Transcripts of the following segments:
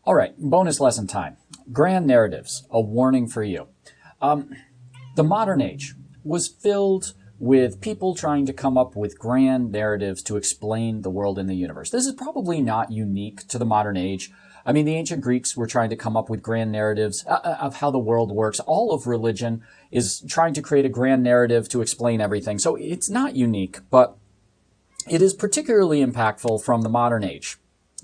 All right, bonus lesson time. Grand narratives, a warning for you. The modern age was filled with people trying to come up with grand narratives to explain the world and the universe. This is probably not unique to the modern age. I mean, the ancient Greeks were trying to come up with grand narratives of how the world works. All of religion is trying to create a grand narrative to explain everything. So it's not unique, but it is particularly impactful from the modern age,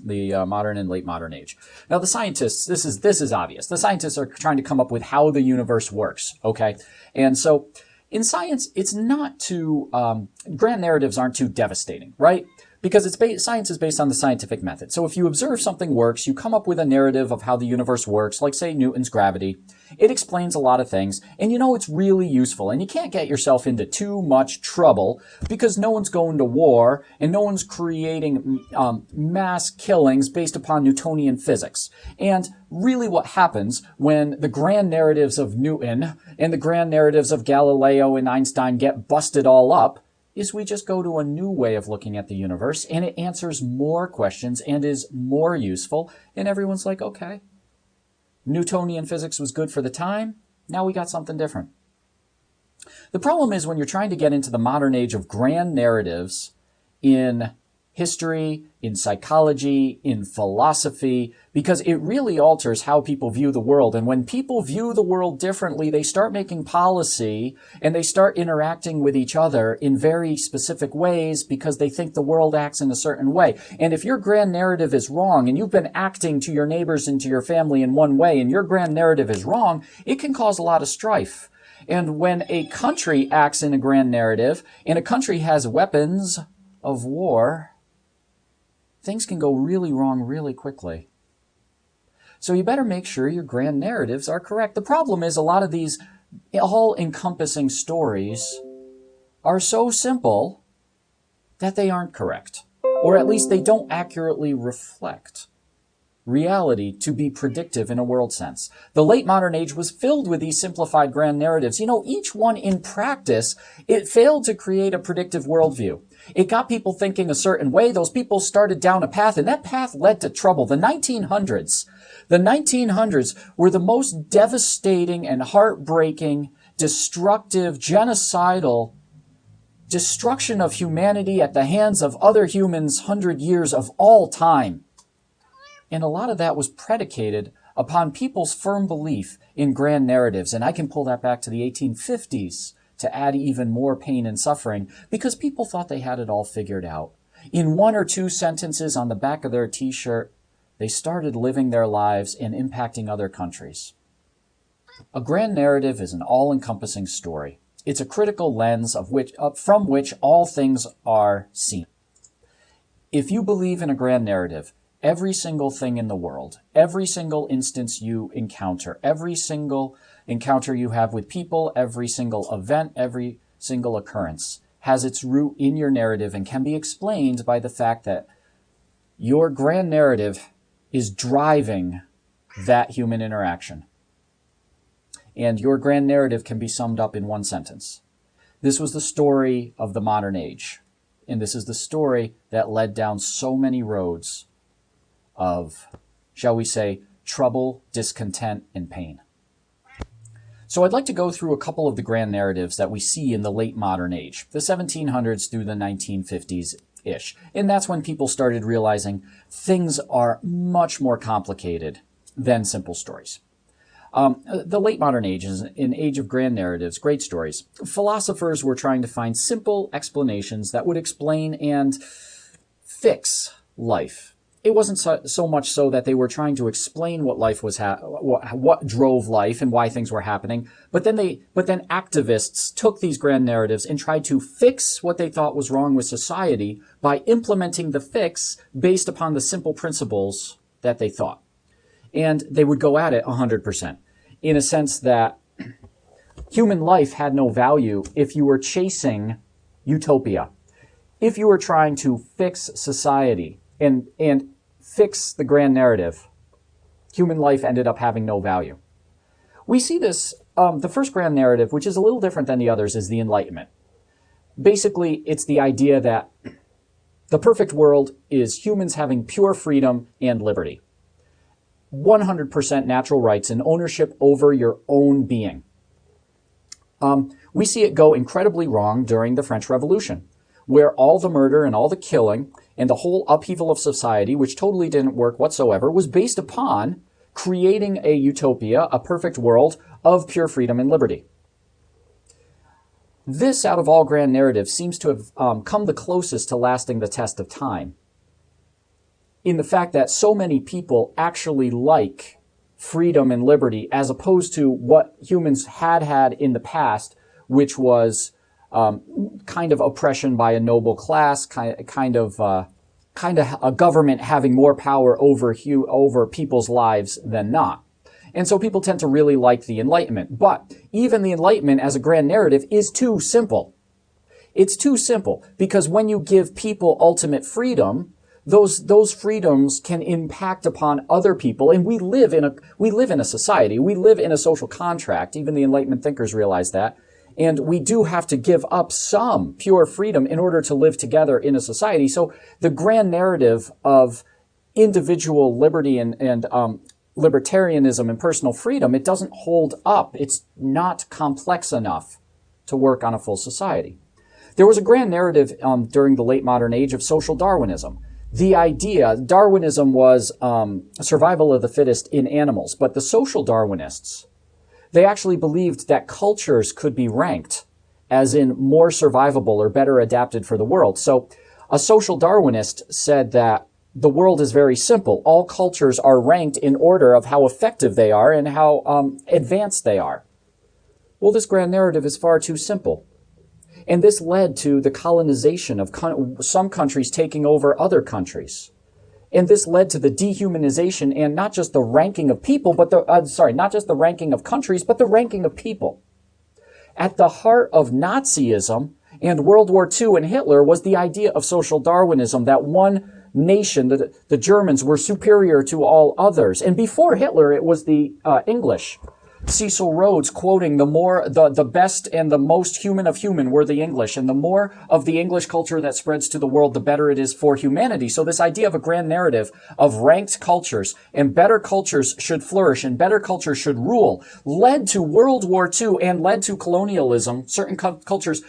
the modern and late modern age. Now, the scientists, this is obvious. The scientists are trying to come up with how the universe works, okay? And so in science, it's not too, grand narratives aren't too devastating, right? Because science is based on the scientific method. So if you observe something works, you come up with a narrative of how the universe works, like, say, Newton's gravity. It explains a lot of things, and you know it's really useful. And you can't get yourself into too much trouble because no one's going to war, and no one's creating mass killings based upon Newtonian physics. And really what happens when the grand narratives of Newton and the grand narratives of Galileo and Einstein get busted all up is we just go to a new way of looking at the universe, and it answers more questions and is more useful, and everyone's like, okay, Newtonian physics was good for the time, now we got something different. The problem is when you're trying to get into the modern age of grand narratives in history, in psychology, in philosophy, because it really alters how people view the world. And when people view the world differently, they start making policy and they start interacting with each other in very specific ways because they think the world acts in a certain way. And if your grand narrative is wrong and you've been acting to your neighbors and to your family in one way and your grand narrative is wrong, it can cause a lot of strife. And when a country acts in a grand narrative and a country has weapons of war, things can go really wrong really quickly. So you better make sure your grand narratives are correct. The problem is a lot of these all-encompassing stories are so simple that they aren't correct, or at least they don't accurately reflect reality to be predictive in a world sense. The late modern age was filled with these simplified grand narratives. You know, each one in practice, it failed to create a predictive worldview. It got people thinking a certain way. Those people started down a path, and that path led to trouble. The 1900s were the most devastating and heartbreaking, destructive, genocidal destruction of humanity at the hands of other humans 100 years of all time. And a lot of that was predicated upon people's firm belief in grand narratives. And I can pull that back to the 1850s to add even more pain and suffering because people thought they had it all figured out. In one or two sentences on the back of their t-shirt, they started living their lives and impacting other countries. A grand narrative is an all-encompassing story. It's a critical lens from which all things are seen. If you believe in a grand narrative, every single thing in the world, every single instance you encounter, every single encounter you have with people, every single event, every single occurrence has its root in your narrative and can be explained by the fact that your grand narrative is driving that human interaction. And your grand narrative can be summed up in one sentence. This was the story of the modern age. And this is the story that led down so many roads of, shall we say, trouble, discontent, and pain. So I'd like to go through a couple of the grand narratives that we see in the late modern age, the 1700s through the 1950s-ish. And that's when people started realizing things are much more complicated than simple stories. The late modern age is an age of grand narratives, great stories. Philosophers were trying to find simple explanations that would explain and fix life. It wasn't so much so that they were trying to explain what life was, what drove life and why things were happening, but then activists took these grand narratives and tried to fix what they thought was wrong with society by implementing the fix based upon the simple principles that they thought. And they would go at it 100%, in a sense that human life had no value if you were chasing utopia. If you were trying to fix society and fix the grand narrative, human life ended up having no value. We see this, the first grand narrative, which is a little different than the others, is the Enlightenment. Basically, it's the idea that the perfect world is humans having pure freedom and liberty. 100% natural rights and ownership over your own being. We see it go incredibly wrong during the French Revolution, where all the murder and all the killing and the whole upheaval of society, which totally didn't work whatsoever, was based upon creating a utopia, a perfect world of pure freedom and liberty. This, out of all grand narratives, seems to have come the closest to lasting the test of time, in the fact that so many people actually like freedom and liberty as opposed to what humans had in the past, which was kind of oppression by a noble class, kind of a government having more power over people's lives than not. And so people tend to really like the Enlightenment. But even the Enlightenment as a grand narrative is too simple. It's too simple because when you give people ultimate freedom, those freedoms can impact upon other people. And we live in a society. We live in a social contract. Even the Enlightenment thinkers realize that. And we do have to give up some pure freedom in order to live together in a society. So the grand narrative of individual liberty and libertarianism and personal freedom, it doesn't hold up. It's not complex enough to work on a full society. There was a grand narrative during the late modern age of social Darwinism. The idea, Darwinism was survival of the fittest in animals, but the social Darwinists, they actually believed that cultures could be ranked as in more survivable or better adapted for the world. So a social Darwinist said that the world is very simple. All cultures are ranked in order of how effective they are and how advanced they are. Well, this grand narrative is far too simple. And this led to the colonization of some countries taking over other countries. And this led to the dehumanization and not just the ranking of people, but not just the ranking of countries, but the ranking of people. At the heart of Nazism and World War II and Hitler was the idea of social Darwinism, that one nation, the Germans, were superior to all others. And before Hitler, it was the English. Cecil Rhodes quoting, the best and the most human of human were the English, and the more of the English culture that spreads to the world, the better it is for humanity. So this idea of a grand narrative of ranked cultures and better cultures should flourish and better cultures should rule led to World War II and led to colonialism, certain cultures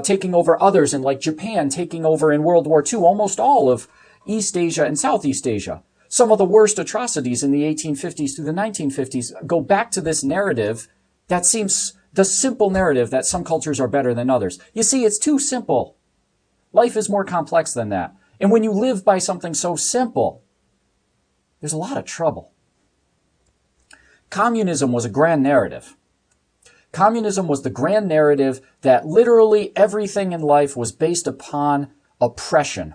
taking over others, and like Japan taking over in World War II almost all of East Asia and Southeast Asia. Some of the worst atrocities in the 1850s through the 1950s go back to this narrative that seems the simple narrative that some cultures are better than others. You see, it's too simple. Life is more complex than that. And when you live by something so simple, there's a lot of trouble. Communism was a grand narrative. Communism was the grand narrative that literally everything in life was based upon oppression.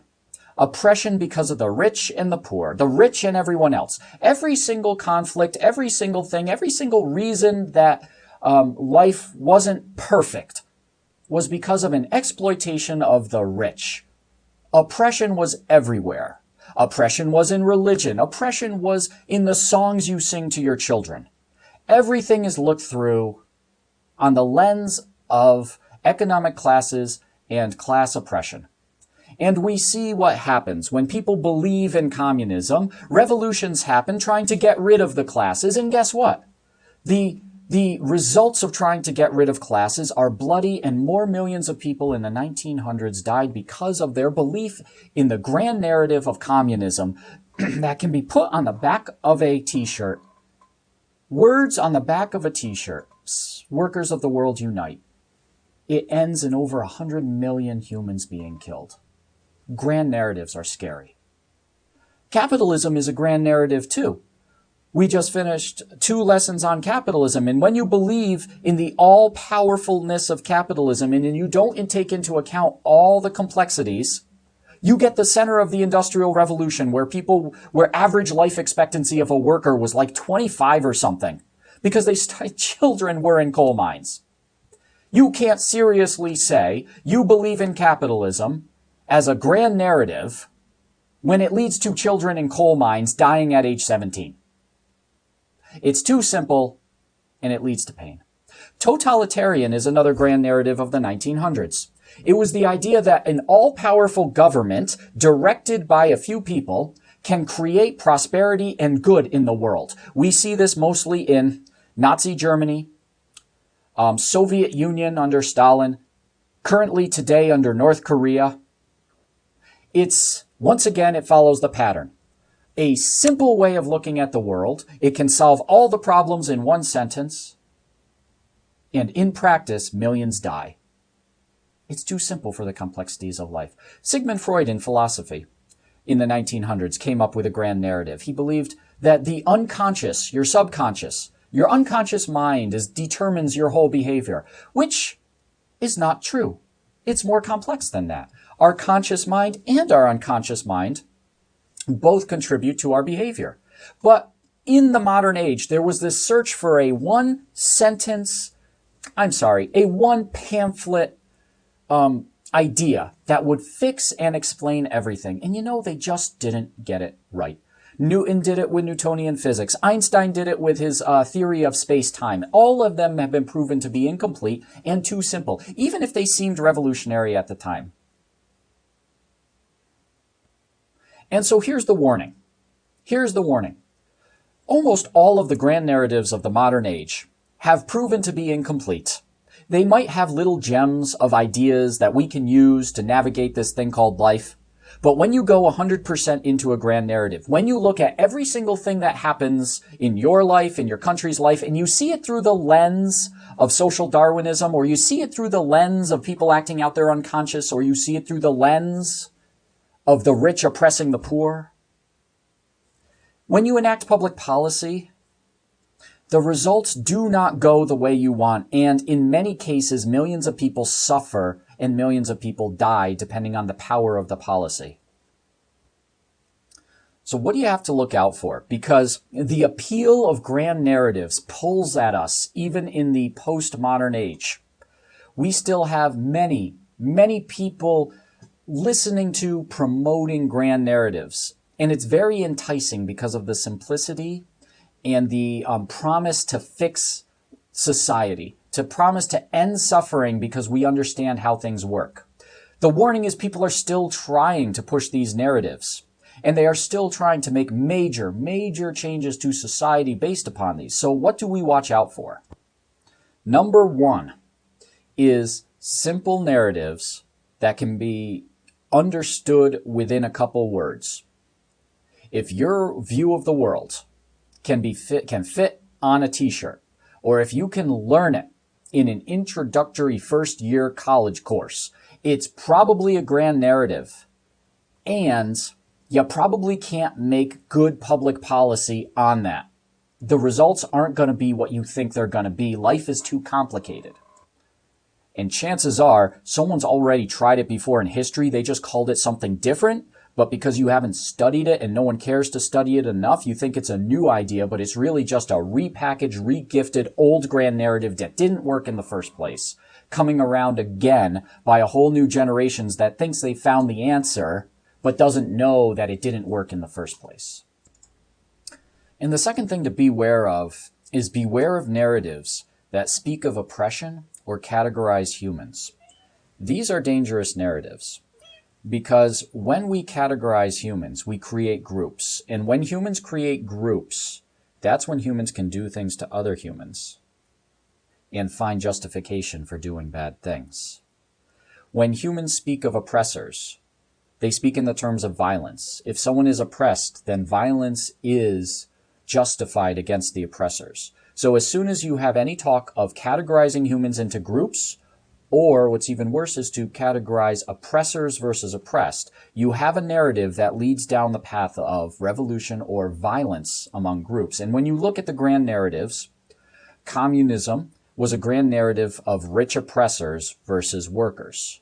Oppression because of the rich and the poor, the rich and everyone else. Every single conflict, every single thing, every single reason that life wasn't perfect was because of an exploitation of the rich. Oppression was everywhere. Oppression was in religion. Oppression was in the songs you sing to your children. Everything is looked through on the lens of economic classes and class oppression. And we see what happens when people believe in communism. Revolutions happen trying to get rid of the classes. And guess what? The results of trying to get rid of classes are bloody, and more millions of people in the 1900s died because of their belief in the grand narrative of communism that can be put on the back of a t-shirt. Words on the back of a t-shirt. Workers of the world unite. It ends in over 100 million humans being killed. Grand narratives are scary. Capitalism is a grand narrative too. We just finished 2 lessons on capitalism, and when you believe in the all-powerfulness of capitalism and you don't take into account all the complexities, you get the center of the Industrial Revolution where average life expectancy of a worker was like 25 or something because children were in coal mines. You can't seriously say you believe in capitalism as a grand narrative when it leads to children in coal mines dying at age 17. It's too simple, and it leads to pain. Totalitarian is another grand narrative of the 1900s. It was the idea that an all-powerful government directed by a few people can create prosperity and good in the world. We see this mostly in Nazi Germany, Soviet Union under Stalin, currently today under North Korea. Once again, it follows the pattern. A simple way of looking at the world. It can solve all the problems in one sentence. And in practice, millions die. It's too simple for the complexities of life. Sigmund Freud in philosophy in the 1900s came up with a grand narrative. He believed that the unconscious, your subconscious, your unconscious mind determines your whole behavior, which is not true. It's more complex than that. Our conscious mind and our unconscious mind both contribute to our behavior. But in the modern age, there was this search for a one pamphlet idea that would fix and explain everything. And they just didn't get it right. Newton did it with Newtonian physics. Einstein did it with his theory of space-time. All of them have been proven to be incomplete and too simple, even if they seemed revolutionary at the time. And so here's the warning. Here's the warning. Almost all of the grand narratives of the modern age have proven to be incomplete. They might have little gems of ideas that we can use to navigate this thing called life. But when you go 100% into a grand narrative, when you look at every single thing that happens in your life, in your country's life, and you see it through the lens of social Darwinism, or you see it through the lens of people acting out their unconscious, or you see it through the lens of the rich oppressing the poor, when you enact public policy, the results do not go the way you want, and in many cases, millions of people suffer and millions of people die depending on the power of the policy. So what do you have to look out for? Because the appeal of grand narratives pulls at us even in the postmodern age. We still have many, many people listening to, promoting grand narratives. And it's very enticing because of the simplicity and the promise to fix society, to promise to end suffering because we understand how things work. The warning is people are still trying to push these narratives, and they are still trying to make major, major changes to society based upon these. So what do we watch out for? Number one is simple narratives that can be understood within a couple words. If your view of the world can fit on a t-shirt, or if you can learn it in an introductory first-year college course, it's probably a grand narrative, and you probably can't make good public policy on that. The results aren't going to be what you think they're going to be. Life is too complicated. And chances are, someone's already tried it before in history. They just called it something different. But because you haven't studied it and no one cares to study it enough, you think it's a new idea, but it's really just a repackaged, regifted old grand narrative that didn't work in the first place, coming around again by a whole new generation that thinks they found the answer, but doesn't know that it didn't work in the first place. And the second thing to beware of is beware of narratives that speak of oppression or categorize humans. These are dangerous narratives. Because when we categorize humans, we create groups. And when humans create groups, that's when humans can do things to other humans and find justification for doing bad things. When humans speak of oppressors, they speak in the terms of violence. If someone is oppressed, then violence is justified against the oppressors. So as soon as you have any talk of categorizing humans into groups, or what's even worse is to categorize oppressors versus oppressed, you have a narrative that leads down the path of revolution or violence among groups. And when you look at the grand narratives, communism was a grand narrative of rich oppressors versus workers,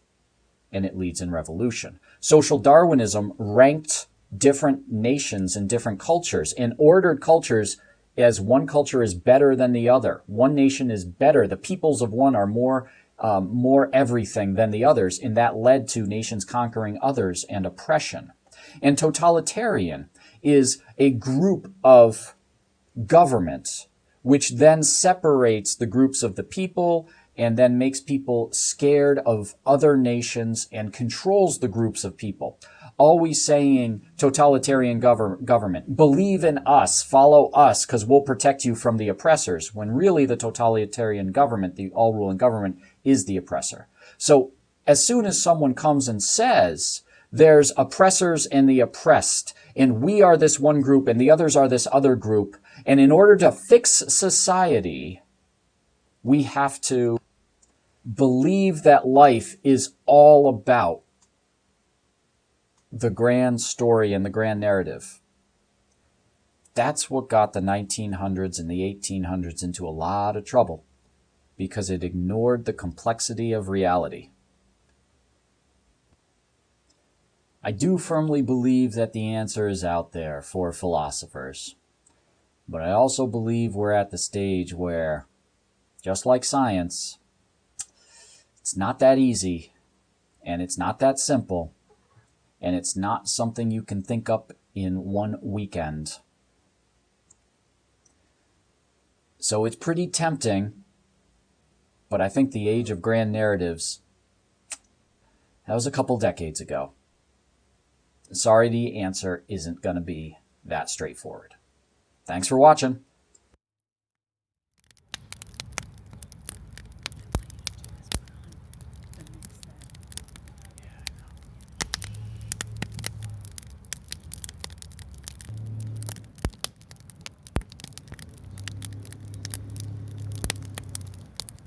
and it leads in revolution. Social Darwinism ranked different nations and different cultures and ordered cultures as one culture is better than the other. One nation is better. The peoples of one are more everything than the others, and that led to nations conquering others and oppression. And totalitarian is a group of government which then separates the groups of the people and then makes people scared of other nations and controls the groups of people. always saying totalitarian government, believe in us, follow us, because we'll protect you from the oppressors, when really the totalitarian government, the all-ruling government, is the oppressor. So as soon as someone comes and says, there's oppressors and the oppressed, and we are this one group and the others are this other group, and in order to fix society, we have to believe that life is all about the grand story and the grand narrative. That's what got the 1900s and the 1800s into a lot of trouble, because it ignored the complexity of reality. I do firmly believe that the answer is out there for philosophers, but I also believe we're at the stage where, just like science, it's not that easy, and it's not that simple, and it's not something you can think up in one weekend. So it's pretty tempting, but I think the age of grand narratives, that was a couple decades ago. Sorry, the answer isn't going to be that straightforward. Thanks for watching.